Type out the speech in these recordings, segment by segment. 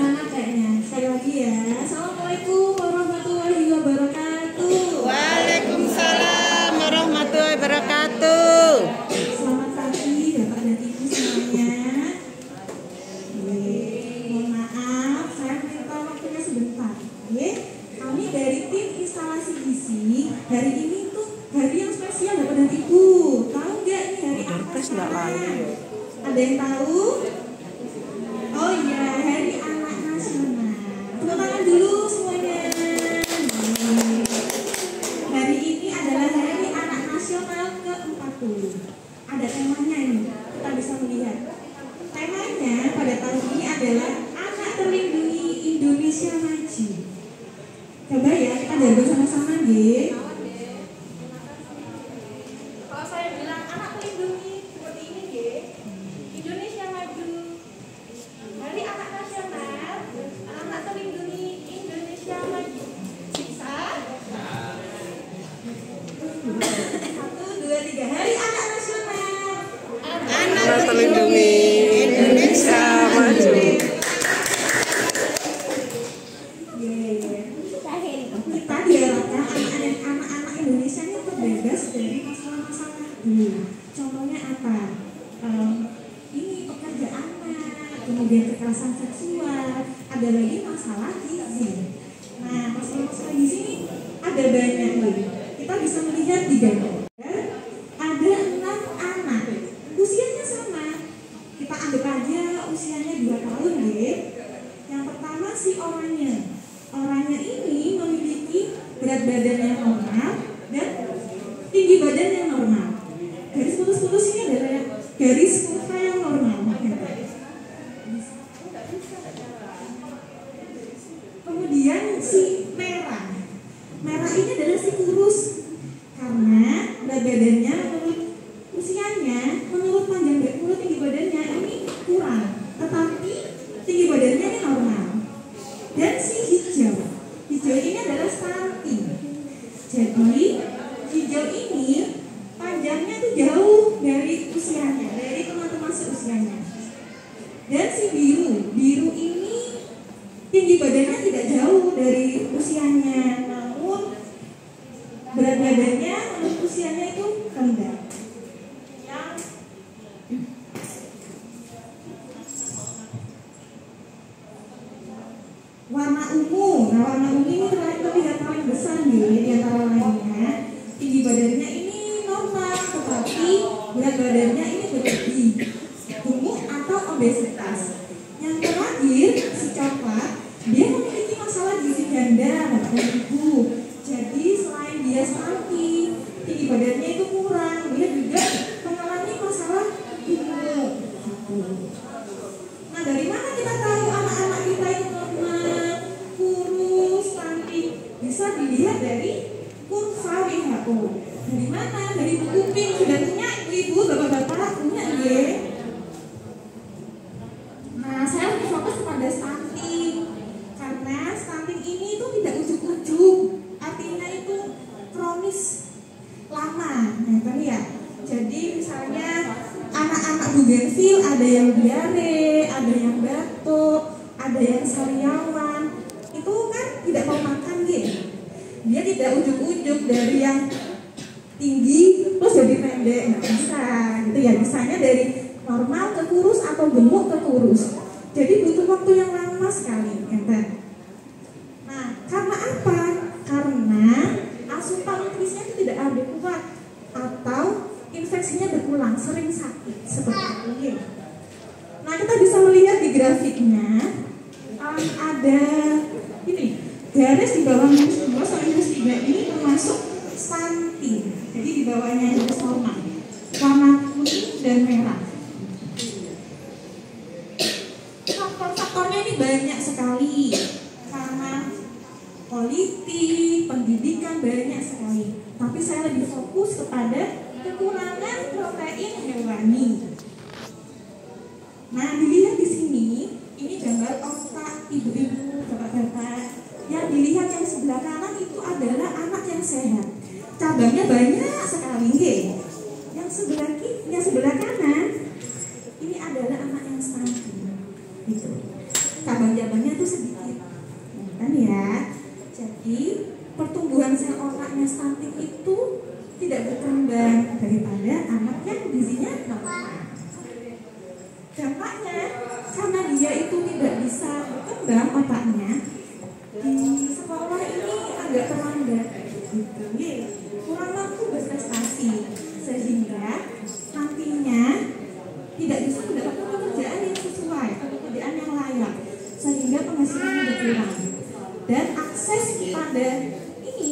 semangat kayaknya. Sekali lagi ya. Assalamualaikum warahmatullahi wabarakatuh. Waalaikumsalam warahmatullahi wabarakatuh. Selamat pagi Bapak dan Ibu semuanya. Mohon maaf, saya minta waktunya sebentar. Kami dari tim instalasi gizi, hari ini tuh hari yang spesial Bapak dan Ibu. Tahu nggak nih hari apa sekarang? Ada yang tahu? Oh iya, Hari Anak Nasional. Tepuk tangan dulu semuanya. Hari ini adalah Hari Anak Nasional ke-40. Ada temanya ini, kita bisa melihat. Temanya pada tahun ini adalah Anak Terlindungi Indonesia Maju. Coba ya, kita jago sama-sama nggih. Kalau saya bilang anak terlindungi seperti ini nggih. Indonesia Maju. Hari Anak Nasional, Anak Terlindungi Indonesia Maju. Bisa? 1, 2, 3. Hari Anak Nasional, Anak terlindungi Indonesia maju. Kita diharapkan anak-anak Indonesia ini terbebas dari masalah-masalah. Contohnya apa? Ini pekerjaan anak, kemudian kekerasan seksual, ada lagi masalah gizi. Nah, masalah-masalah gizi ini ada banyak nih. Kita bisa melihat di gambar ada 6 anak, usianya sama. Kita anggap aja usianya 2 tahun deh. Yang pertama si orangnya. Orangnya ini memiliki berat badan yang normal dan tinggi badan yang normal. Garis putus-putus ini adalah garis kurva yang normal. Kemudian si merah. Merah ini adalah si kurus. Karena berat badannya menurut usianya, menurut tinggi badannya ini kurang. Tetapi tinggi badannya ini normal. Dan si hijau. Hijau ini adalah stunting. Jadi hijau ini panjangnya tuh jauh dari usianya, dari teman-teman seusianya. Dan si biru. Biru ini tinggi badannya tidak jauh dari usianya, namun berat badannya menurut usianya itu rendah. Warna ungu. Nah, warna ungu ini terlihat paling besar nih di antara lainnya. Tinggi badannya ini normal, tetapi berat badannya ini berlebih, gemuk atau obesitas. Yang terakhir si coklat, dia memiliki masalah gizi ganda, Bapak dan Ibu. Jadi selain dia stunting, tinggi badannya itu kurang, dia juga mengalami masalah gemuk. Nah, dari mana kita tahu anak-anak kita itu normal, kurus, stunting? Bisa dilihat dari kurva WHO. Dari mana? Dari buku pink. Sudah punya ibu, bapak-bapak punya nggih? Nah, saya lebih fokus kepada stunting karena stunting ini itu tidak ujuk-ujuk, artinya itu kronis lama. Nah, kan ya. Jadi misalnya anak-anak bugenvil ada yang diare, ada yang batuk, ada yang sariawan. Itu kan tidak mau makan gitu. Dia tidak ujuk-ujuk dari yang tinggi terus jadi pendek, nggak bisa gitu ya. Bisanya dari normal ke kurus atau gemuk ke kurus. Jadi butuh waktu yang lama sekali, enten. Nah, karena apa? Karena asupan nutrisinya itu tidak adekuat atau infeksinya berulang, sering sakit seperti itu. Nah, kita bisa melihat di grafiknya ada ini garis di bawah minus 2 sampai minus 3 ini termasuk stunting. Jadi di bawahnya garis normal, warna kuning dan merah. Faktor-faktornya ini banyak sekali karena politik, pendidikan banyak sekali. Tapi saya lebih fokus kepada kekurangan protein hewani. Nah, dilihat di sini, ini gambar otak ibu-ibu, bapak-bapak. Yang dilihat yang sebelah kanan itu adalah anak yang sehat. Cabangnya banyak sekali, nggih. Yang sebelah kanan ini adalah anak yang stunting. Gitu. Cabang-cabangnya stunting itu tidak berkembang daripada anak yang gizinya normal. Dampaknya, karena dia itu tidak bisa berkembang otaknya, di sekolah ini agak terlambat, gitu. Kurang mampu berprestasi, sehingga nantinya tidak bisa mendapatkan pekerjaan yang sesuai, pekerjaan yang layak, sehingga penghasilannya berkurang. Dan akses pada ini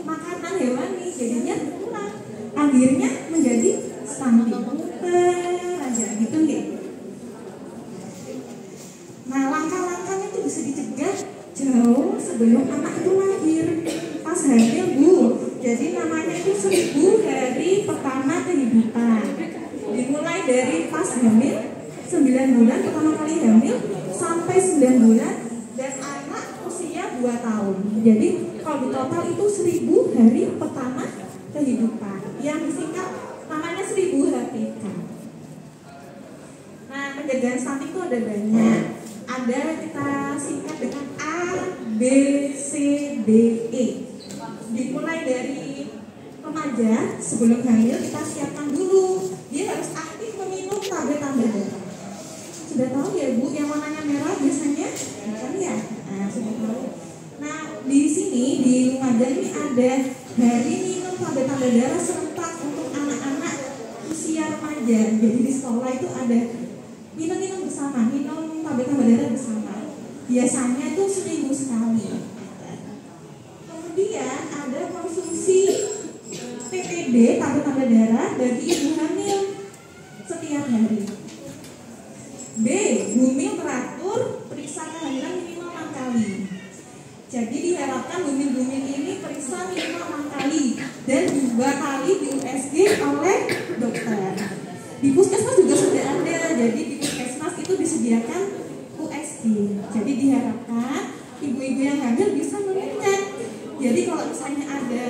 makanan hewani jadinya berkurang, akhirnya menjadi stunting aja gitu nggih. Nah, langkah-langkahnya itu bisa dicegah jauh sebelum anak itu lahir, pas hamil Bu. Jadi namanya itu 1000 hari pertama kehidupan. Dimulai dari pas hamil 9 bulan, pertama kali hamil sampai 9 bulan, dan anak usia 2 tahun. Jadi kalau di total itu 1000 hari pertama kehidupan, yang disingkat namanya 1000 HPK. Nah, pencegahan stunting itu ada banyak. Ada kita singkat dengan A, B, C, D, E. Dimulai dari remaja, sebelum hamil kita siapkan dulu. Dia harus aktif meminum tablet tambah darah. Sudah tahu ya Bu, yang warnanya merah biasanya? Bukan ya? Nah, sudah tahu. Nah, di sini, di remaja ini ada hari minum tablet tambah darah serentak untuk anak-anak usia remaja. Jadi di sekolah itu ada minum bersama, minum tablet tambah darah bersama. Biasanya itu 1000 sekali. Kemudian ada konsumsi TTD, tablet tambah darah, bagi ibu hamil setiap hari. B, bumil teratur, periksa kehamilan minimal 6 kali. Jadi diharapkan bumil-bumil ini periksa minimal 6 kali dan 2 kali di USG oleh dokter. Di puskesmas juga sudah ada, jadi di puskesmas itu disediakan USG. Jadi diharapkan ibu-ibu yang hamil bisa mengecek. Jadi kalau misalnya ada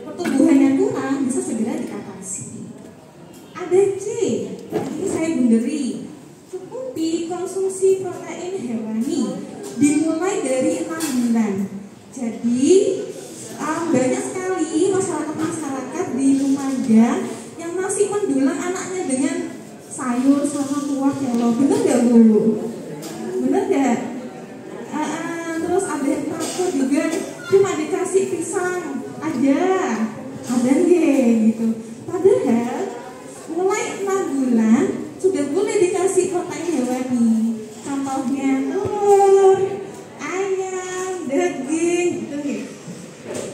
pertumbuhan yang kurang, bisa segera diatasi. Ada C, ini saya bunderi, cukupi konsumsi protein hewani dimulai dari 6 bulan. Jadi banyak sekali masyarakat di Lumajang yang masih mendulang anaknya dengan sayur sama kuah kelor. Bener gak Bu? Bener gak? Terus ada yang takut juga cuma dikasih pisang aja, ada gitu. Padahal mulai 6 bulan sudah boleh dikasih protein hewani. Contohnya telur, ayam, daging, gitu.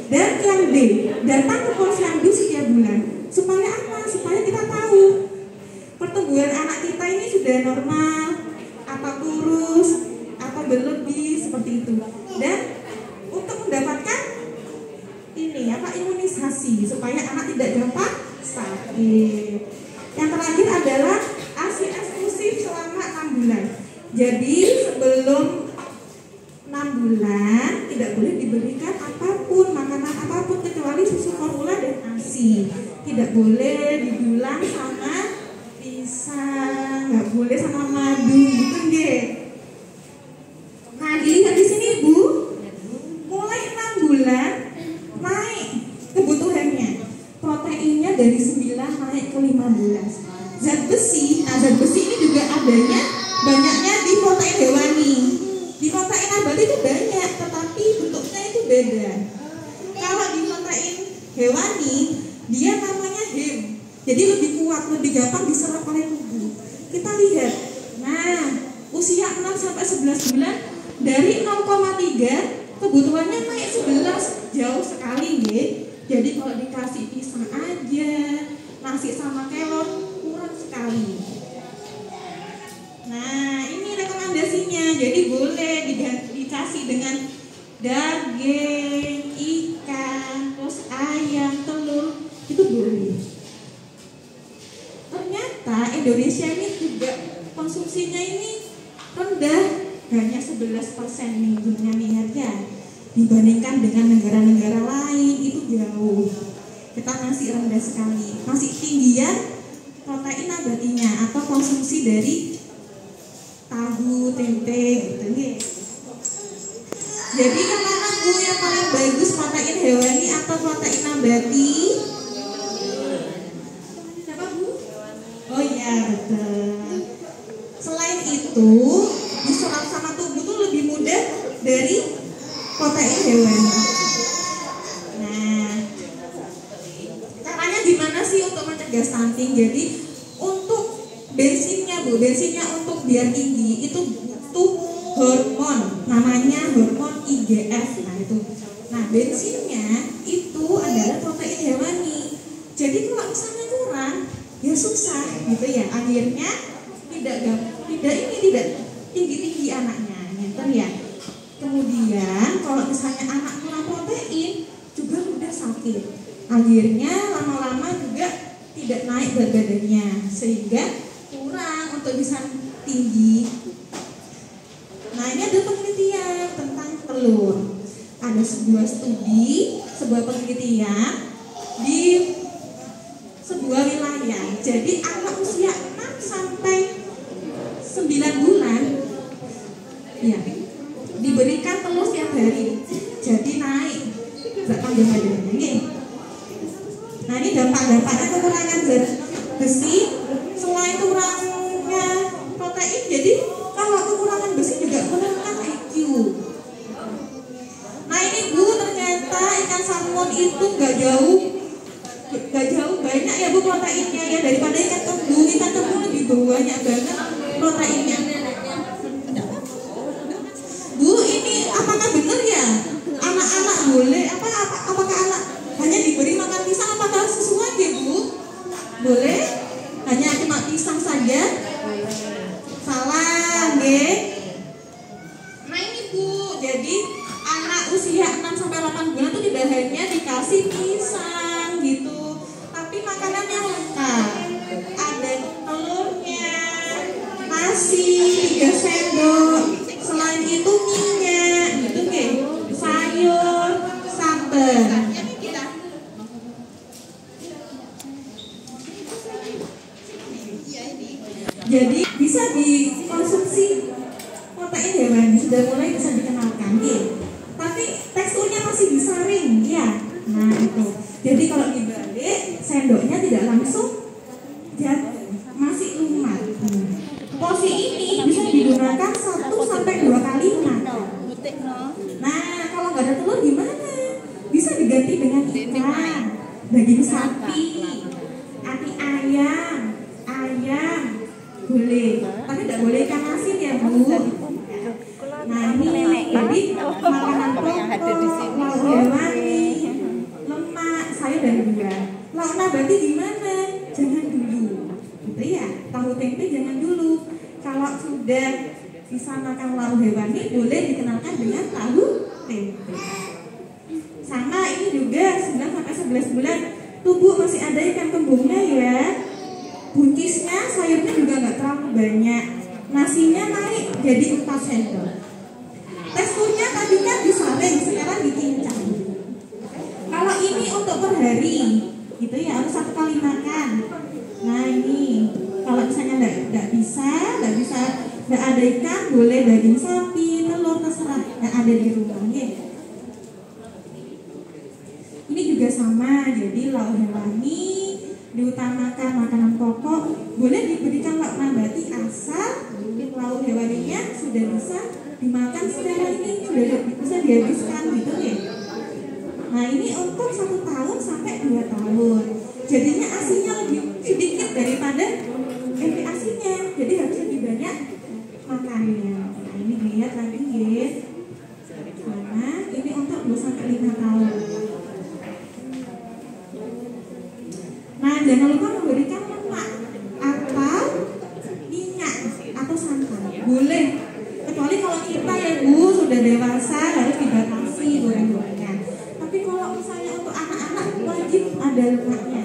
Dan yang D, datang ke posyandu setiap bulan. Supaya apa? Supaya kita tahu pertumbuhan anak kita ini sudah normal, atau kurus, atau berlebih, seperti itu. Dan untuk mendapatkan ini imunisasi supaya anak tidak gampang sakit. Yang terakhir adalah ASI eksklusif selama 6 bulan. Jadi sebelum 6 bulan tidak boleh diberikan apapun, makanan apapun kecuali susu formula dan ASI. Tidak boleh didulang sama pisang, nggak boleh sama madu, gitu nggih. Nah, dilihat di sini Bu, mulai 6 bulan naik kebutuhannya. Proteinnya dari 9 naik ke 15. Zat besi, nah zat besi ini juga adanya banyaknya di protein hewani. Di protein nabati itu banyak, tetapi bentuknya itu beda. Kalau di protein hewani, dia namanya HEM. Jadi lebih kuat, lebih gampang diserap oleh tubuh. Kita lihat, nah usia 6 sampai 11 bulan dari 0,3 kebutuhannya naik 11, jauh sekali nggih. Jadi kalau dikasih pisang aja, nasi sama kelor kurang sekali. Nah, ini rekomendasinya. Jadi boleh dikasih dengan daging, ikan, terus ayam, telur, itu boleh. Ternyata Indonesia ini juga konsumsinya ini rendah, hanya 11% nih dengan niatnya. Dibandingkan dengan negara-negara lain itu jauh. Kita masih rendah sekali, masih tinggian protein nabatinya atau konsumsi dari tahu, tempe gitu. Jadi yang mana Bu yang paling bagus protein hewani atau protein nabati? Siapa Bu? Oh iya betul. Selain itu, diserap sama tubuh tuh lebih mudah dari protein hewani. Nah, caranya gimana sih untuk mencegah stunting? Jadi untuk bensinnya Bu, bensinnya untuk biar tinggi itu butuh hormon, namanya hormon IGF. Nah itu, nah bensinnya itu adalah protein hewani. Jadi kalau misalnya kurang, ya susah gitu ya. Akhirnya tidak tinggi anaknya, gitu ya. Kemudian kalau misalnya anak kurang protein juga mudah sakit. Akhirnya lama-lama juga tidak naik berat badannya, sehingga kurang untuk bisa tinggi. Nah ini ada penelitian tentang telur. Ada sebuah studi, sebuah penelitian di sebuah wilayah. Jadi anak usia 6 sampai 9 bulan ya, diberikan telur setiap hari. Jadi naik berat badannya. Nah ini dampak-dampaknya kekurangan besi. Selain kurangnya protein, jadi kalau kekurangan besi juga kurangkan IQ. Nah ini Bu, ternyata ikan salmon itu gak jauh banyak ya Bu proteinnya ya daripada ikan kembung. Ikan kembung lebih banyak banget proteinnya. Bu, ini apakah benar ya anak-anak boleh apakah anak hanya diberi makan pisang? Apakah sesuai ya Bu? Boleh? Hanya cuma pisang saja? Salah, nggih. Nah ini Bu, jadi anak usia 6 sampai 8 bulan itu tidak hanya dikasih pisang gitu, tapi makanan yang lengkap. Ada telurnya, nasi 3 sendok. Selain itu minyak, gitu nggih. Sayur, santan. Jadi bisa dikonsumsi protein hewani, sudah mulai bisa dikenalkan nih. Tapi teksturnya masih disaring ya. Nah itu. Jadi kalau dibalik sendoknya tidak langsung jatuh, masih lumat. Porsi ini bisa digunakan 1 sampai 2 kali makan. Nah kalau nggak ada telur gimana? Bisa diganti dengan ikan, daging sapi, hati ayam, boleh, tapi tidak boleh ikan asin ya Bu. Nah ini jadi makanan pokok, lauk hewani, lemak, sayur dan buah. Lauk nabati gimana? Jangan dulu, gitu ya. Tahu tempe jangan dulu. Kalau sudah bisa makan lauk hewani, boleh dikenalkan dengan tahu tempe. Sama ini juga 9 sampai 11 bulan tubuh masih ada ikan kembungnya ya. Buncisnya, sayurnya juga nggak terlalu banyak. Nasinya naik jadi 4 sendok. Teksturnya tadi kan disaring, sekarang dicincang. Kalau ini untuk per hari, gitu ya, harus 1 kali makan. Nah ini, kalau misalnya nggak bisa, nggak ada ikan, boleh daging sapi, telur, terserah yang ada di rumah. Ya. Ini juga sama, jadi lauk hewani diutamakan makanan pokok, boleh diberikan lauk nabati asal lauk hewaninya sudah bisa dimakan secara ini, sudah bisa dihabiskan gitu ya. Nah ini untuk 1 tahun sampai 2 tahun. Jadinya asinya lebih sedikit daripada asinya, jadi harus lebih banyak makannya. Nah ini lihat lagi guys. Nah ini untuk 2 sampai 5 tahun. Nah jangan lupa memberikan lemak atau minyak atau santan. Boleh, kecuali kalau kita ya Bu sudah dewasa harus dibatasi goreng-gorengan. Tapi kalau misalnya untuk anak-anak wajib ada lemaknya.